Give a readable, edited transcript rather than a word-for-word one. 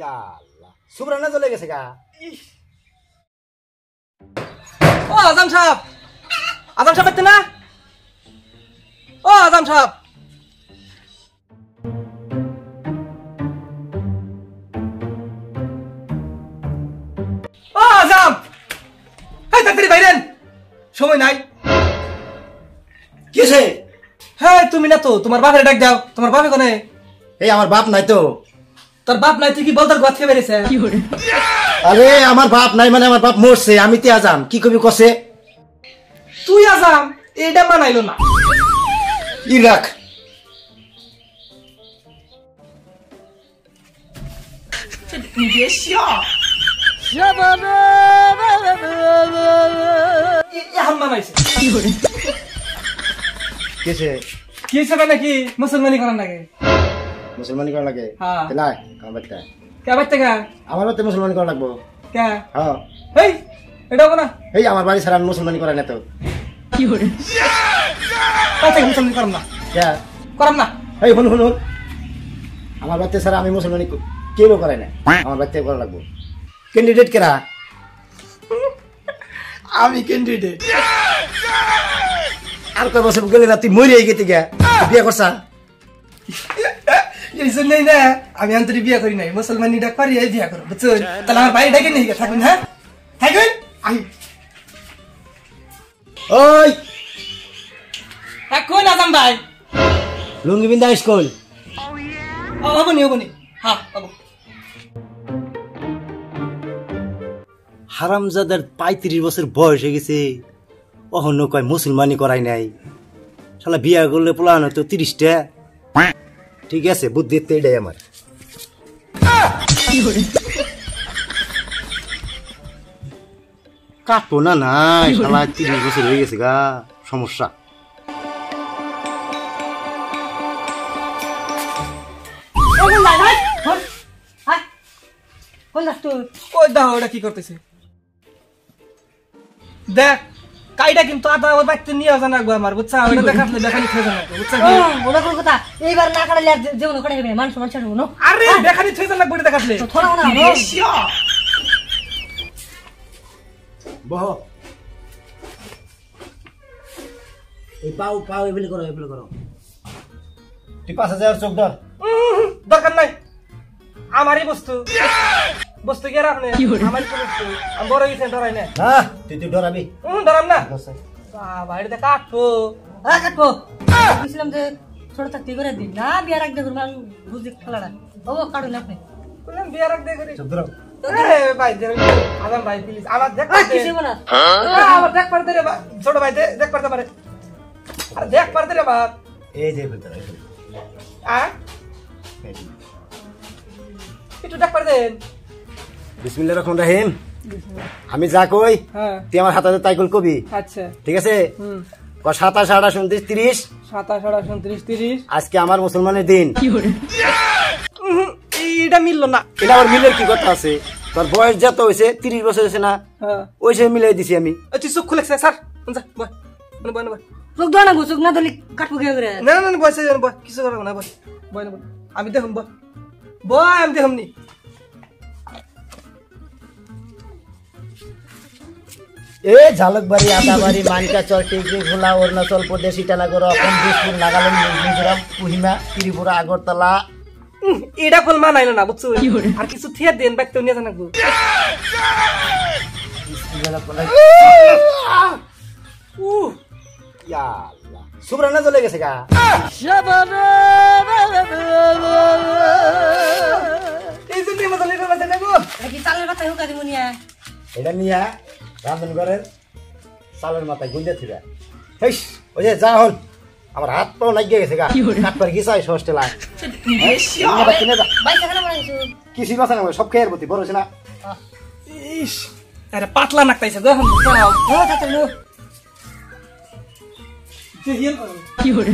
আল্লাহ সুবরানা চলে গেছে গা। ও আজম সাহেব এতে না? ও আজম সাহেব ও আজম তাড়াতাড়ি বাইরেন, সময় নাই। কি হয়েছে? হ্যাঁ তুমি না তো, তোমার বাপের ডাক দাও। তোমার বাপে কোনে? এই আমার বাপ নাই তো। তোর বাপ নাই তুই কি বলতার গাছ খেয়ে বেরিয়েছে? আরে আমার বাপ নাই মানে আমার বাপ মরছে, আমি তে আজাম কি কবি কছে? তুই আজাম এটা মানাইলো না। ই রাখ মানাইছে কেছে কি হিসাবে নাকি মুসলমানি করার লাগে? মুসলমানি করা লাগে? হ্যাঁ। লাই আমার বাচ্চা কে বাচ্চা কা আমার বাচ্চা মুসলমানি করা লাগবো। কে? হ্যাঁ এই এটা কোনা এই আমার বাড়ি ছাড়া আমি মুসলমানি করাই না তো। কি করে তাতে মুসলমানি করম না? কে করম না? এই শুন শুন শুন, আমার বাচ্চা ছাড়া আমি মুসলমানি কেউ করাই না, আমার বাচ্চা করা লাগবো। ক্যান্ডিডেট কেরা? আমি ক্যান্ডিডেট। আর কয় বছর গেলে না তুই মরে গেতি গা, বিয়ে করছা? এই জন্যই না আমি আন্তরিক বিয়ে করি নাই, মুসলমানিটা করি এই বিয়ে করো, বুঝছেন? তাহলে আমার বাড়ি ডাকে নিয়ে থাকুন। হ্যাঁ থাকুন। আই ওই এখন আজম ভাই লুঙ্গি বিন্দা স্কুল হবনি হবনি। হ্যাঁ হবো। হারামজাদার 35 বছর বয়স হয়ে গেছে, অহন্য কয় মুসলমানি করাই নাই। শালা বিয়া করলে পোলানো তো 30টা। ঠিক আছে বুদ্ধি এটাই আমার। কাটবো না নাই, শালা 30 বছর হয়ে গেছে গা, সমস্যা। ওই দেখো ওটা কি করতেছে দেখ। কাইটা কিন্তু আদা ওর বাড়িতে নিয়ে জানা গো আমার, বুঝছা? ওটা দেখাতলে দেখানি খেয়ে জানা গো, বুঝছা? ওটা কোন কথা? এইবার না কাটালে আর জীবন করে হবে মানুষ মানুষ হবে না। আরে দেখানি খেয়ে জানা বড় দেখাতলে থোড়া না বহ এই পাও পাও এগুলি করো এগুলি করো। তুই 5000 চোখ ধর। দরকার নাই, আমারই বস্তু। বস্তু কি রাখনে? আমারই তো বস্তু। আমি বড় গেছে ডরাই না। হ্যাঁ তুই ডরাবি। ডরাম না বাবা। এটা কাটবো কাটবো বুঝলাম যে ছোট থাকতে করে দিন না বিয়ার এক দেখুন বুঝি খেলাটা। ও কাটুন আপনি বললাম বিয়ে রাখ দেখে চোখ ধরো। ভাই আজম ভাই প্লিজ আমার দেখ কিছু না আমার দেখ পারতে রে ছোট ভাই দেখ পারতে পারে। আরে দেখ পারতে রে বাপ। এই যে ভিতরে একটু দেখ পারতে। বিসমিল্লাহির রহমানির রহিম। আমি যা কই তুই আমার হাতে তাই কবি। আচ্ছা ঠিক আছে। 27 28 29 30 27 28 29 30 আজকে আমার মুসলমানের দিন। এটা মিললো না। এটা আমার মিলের কি কথা আছে? তোর বয়স যত হয়েছে 30 বছর হয়েছে না, ওই সে মিলাই দিছি আমি। তুই চোখ খুলেছে স্যার বয় বয় বয়। চোখ ধোয়া না গো, চোখ না ধরলে কাটবো কে করে? না না বয়সে বয়, কিছু করবো না, বয় বয় না বয়। আমি দেখুন বয় বয়, আমি দেখুন নি। এ ঝালকবাড়ি আদাবাড়ি মানিকা চর টিকরি ভোলা অরুণাচল প্রদেশ ইটানগর অসম দিসপুর নাগাল্যান্ড মিজোরাম কোহিমা ত্রিপুরা আগরতলা। এটা ফল মানাইলো না, বুঝছো? আর কিছু থিয়া দেন বাইতে নিয়ে জানা গো। সুবরানা চলে গেছে গা। এই জন্য মজা লেগে বাজে না গো। কি চালের কথা হুকা দিমু নিয়া এটা নিয়া রান্ধনঘরের চালের মাথায় গুঁজে থিরা। হেস ওই যে যা হল আমার হাত পাও লাগিয়ে গেছে গা। কাট পার গিয়েছে হোস্টেল আয় কিছু বাসা না সব খেয়ে বলতি বড় হয়েছে না। ইস আরে পাতলা নাকতাইছে গো। এখন কি করে